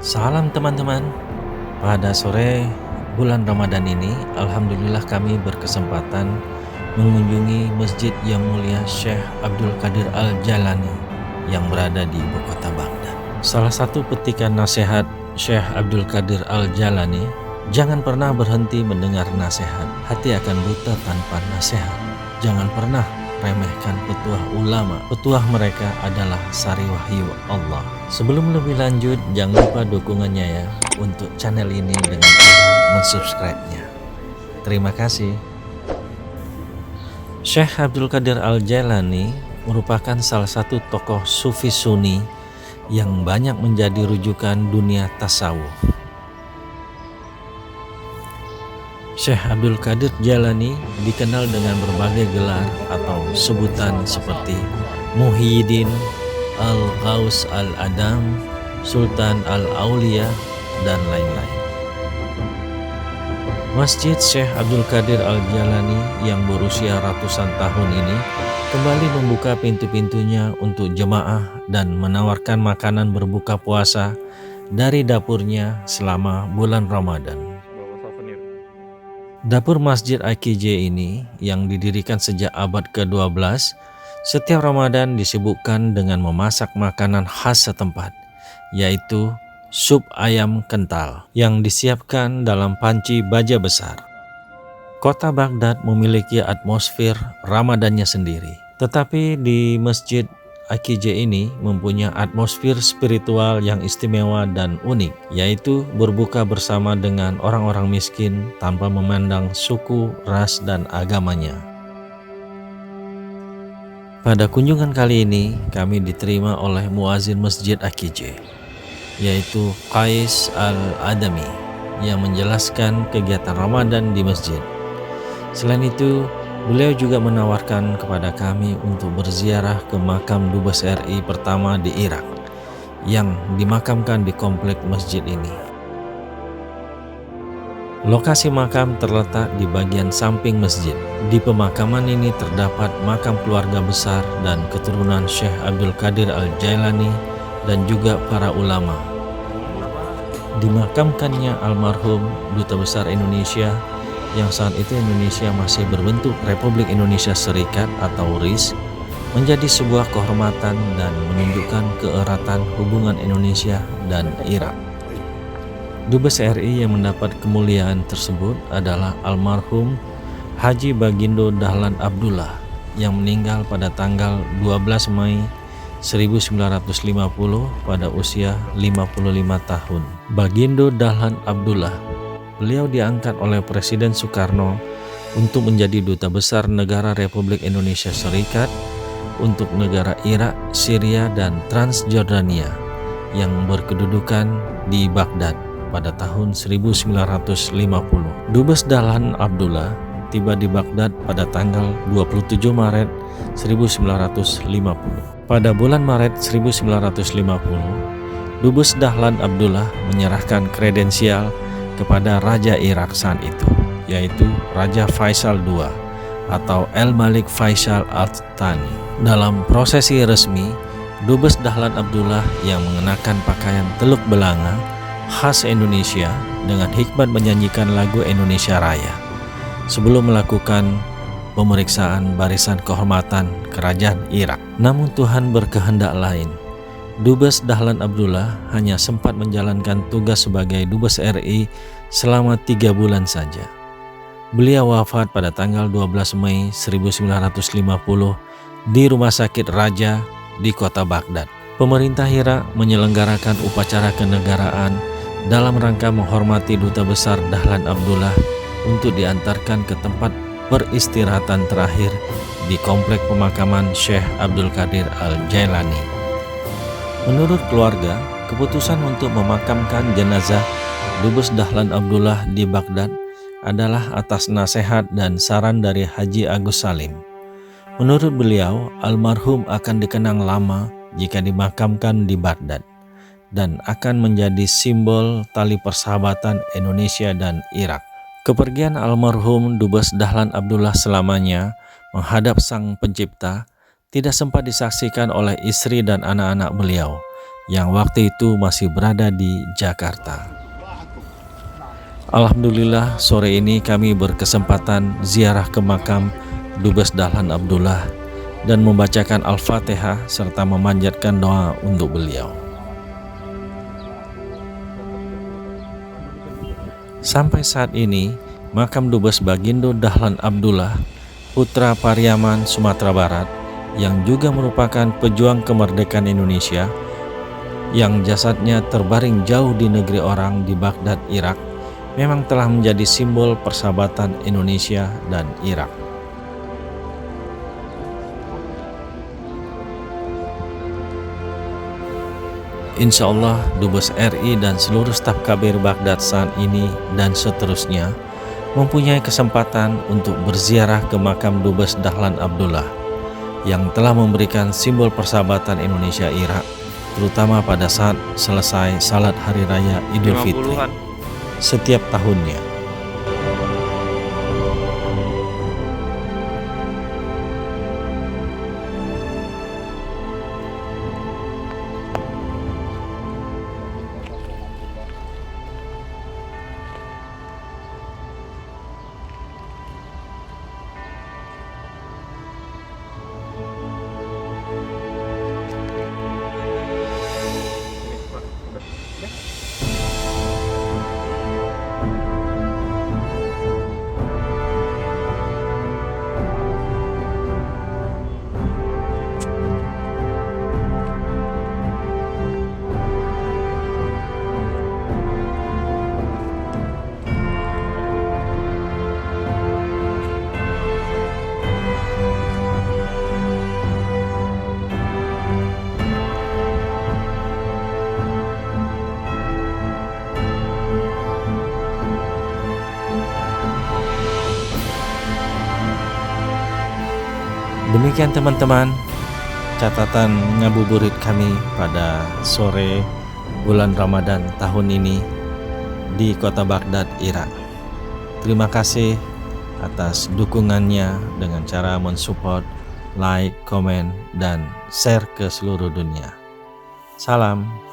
Salam teman-teman. Pada sore bulan Ramadan ini, alhamdulillah kami berkesempatan mengunjungi Masjid yang mulia Syekh Abdul Qadir Al-Jailani yang berada di ibu kota Baghdad. Salah satu petikan nasihat Syekh Abdul Qadir Al-Jailani, jangan pernah berhenti mendengar nasihat, hati akan buta tanpa nasihat. Jangan pernah remehkan petuah ulama. Petuah mereka adalah sari wahyu Allah. Sebelum lebih lanjut, jangan lupa dukungannya ya untuk channel ini dengan cara mensubscribe-nya. Terima kasih. Syekh Abdul Qadir Al-Jailani merupakan salah satu tokoh sufi sunni yang banyak menjadi rujukan dunia tasawuf. Syekh Abdul Qadir Jailani dikenal dengan berbagai gelar atau sebutan seperti Muhyiddin, Al-Ghaus Al-Adam, Sultan Al-Aulia, dan lain-lain. Masjid Syekh Abdul Qadir Al-Jailani yang berusia ratusan tahun ini kembali membuka pintu-pintunya untuk jemaah dan menawarkan makanan berbuka puasa dari dapurnya selama bulan Ramadan. Dapur Masjid AKJ ini yang didirikan sejak abad ke-12, setiap Ramadan disibukkan dengan memasak makanan khas setempat, yaitu sup ayam kental yang disiapkan dalam panci baja besar. Kota Baghdad memiliki atmosfer Ramadannya sendiri, tetapi di Masjid AKJ ini mempunyai atmosfer spiritual yang istimewa dan unik, yaitu berbuka bersama dengan orang-orang miskin tanpa memandang suku, ras, dan agamanya. Pada kunjungan kali ini, kami diterima oleh muazin Masjid AKJ, yaitu Qais Al-Adami, yang menjelaskan kegiatan Ramadan di masjid. Selain itu, beliau juga menawarkan kepada kami untuk berziarah ke makam Dubes RI pertama di Irak yang dimakamkan di komplek masjid ini. Lokasi makam terletak di bagian samping masjid. Di pemakaman ini terdapat makam keluarga besar dan keturunan Syekh Abdul Qadir Al-Jailani dan juga para ulama. Dimakamkannya almarhum Duta Besar Indonesia yang saat itu Indonesia masih berbentuk Republik Indonesia Serikat atau RIS, menjadi sebuah kehormatan dan menunjukkan keeratan hubungan Indonesia dan Irak. Dubes RI yang mendapat kemuliaan tersebut adalah almarhum Haji Bagindo Dahlan Abdullah yang meninggal pada tanggal 12 Mei 1950 pada usia 55 tahun. Bagindo Dahlan Abdullah, beliau diangkat oleh Presiden Soekarno untuk menjadi Duta Besar Negara Republik Indonesia Serikat untuk negara Irak, Syria, dan Transjordania yang berkedudukan di Baghdad pada tahun 1950. Dubes Dahlan Abdullah tiba di Baghdad pada tanggal 27 Maret 1950. Pada bulan Maret 1950, Dubes Dahlan Abdullah menyerahkan kredensial kepada Raja Irak saat itu, yaitu Raja Faisal II atau El-Malik Faisal Al-Thani. Dalam prosesi resmi, Dubes Dahlan Abdullah yang mengenakan pakaian teluk belanga khas Indonesia dengan hikmat menyanyikan lagu Indonesia Raya sebelum melakukan pemeriksaan barisan kehormatan kerajaan Irak. Namun Tuhan berkehendak lain. Dubes Dahlan Abdullah hanya sempat menjalankan tugas sebagai Dubes RI selama 3 bulan saja. Beliau wafat pada tanggal 12 Mei 1950 di Rumah Sakit Raja di kota Baghdad. Pemerintah Irak menyelenggarakan upacara kenegaraan dalam rangka menghormati Duta Besar Dahlan Abdullah untuk diantarkan ke tempat peristirahatan terakhir di komplek pemakaman Syekh Abdul Qadir Al-Jailani. Menurut keluarga, keputusan untuk memakamkan jenazah Dubes Dahlan Abdullah di Baghdad adalah atas nasihat dan saran dari Haji Agus Salim. Menurut beliau, almarhum akan dikenang lama jika dimakamkan di Baghdad dan akan menjadi simbol tali persahabatan Indonesia dan Irak. Kepergian almarhum Dubes Dahlan Abdullah selamanya menghadap Sang Pencipta tidak sempat disaksikan oleh istri dan anak-anak beliau, yang waktu itu masih berada di Jakarta. Alhamdulillah, sore ini kami berkesempatan ziarah ke makam Dubes Dahlan Abdullah dan membacakan Al-Fatihah serta memanjatkan doa untuk beliau. Sampai saat ini, makam Dubes Bagindo Dahlan Abdullah, putra Pariaman, Sumatera Barat, yang juga merupakan pejuang kemerdekaan Indonesia, yang jasadnya terbaring jauh di negeri orang di Baghdad, Irak, memang telah menjadi simbol persahabatan Indonesia dan Irak. Insya Allah, Dubes RI dan seluruh staf KBRI Baghdad saat ini dan seterusnya mempunyai kesempatan untuk berziarah ke makam Dubes Dahlan Abdullah yang telah memberikan simbol persahabatan Indonesia-Irak, terutama pada saat selesai salat Hari Raya Idul Fitri setiap tahunnya. Demikian teman-teman, catatan ngabuburit kami pada sore bulan Ramadan tahun ini di kota Baghdad, Irak. Terima kasih atas dukungannya dengan cara mensupport, like, komen, dan share ke seluruh dunia. Salam.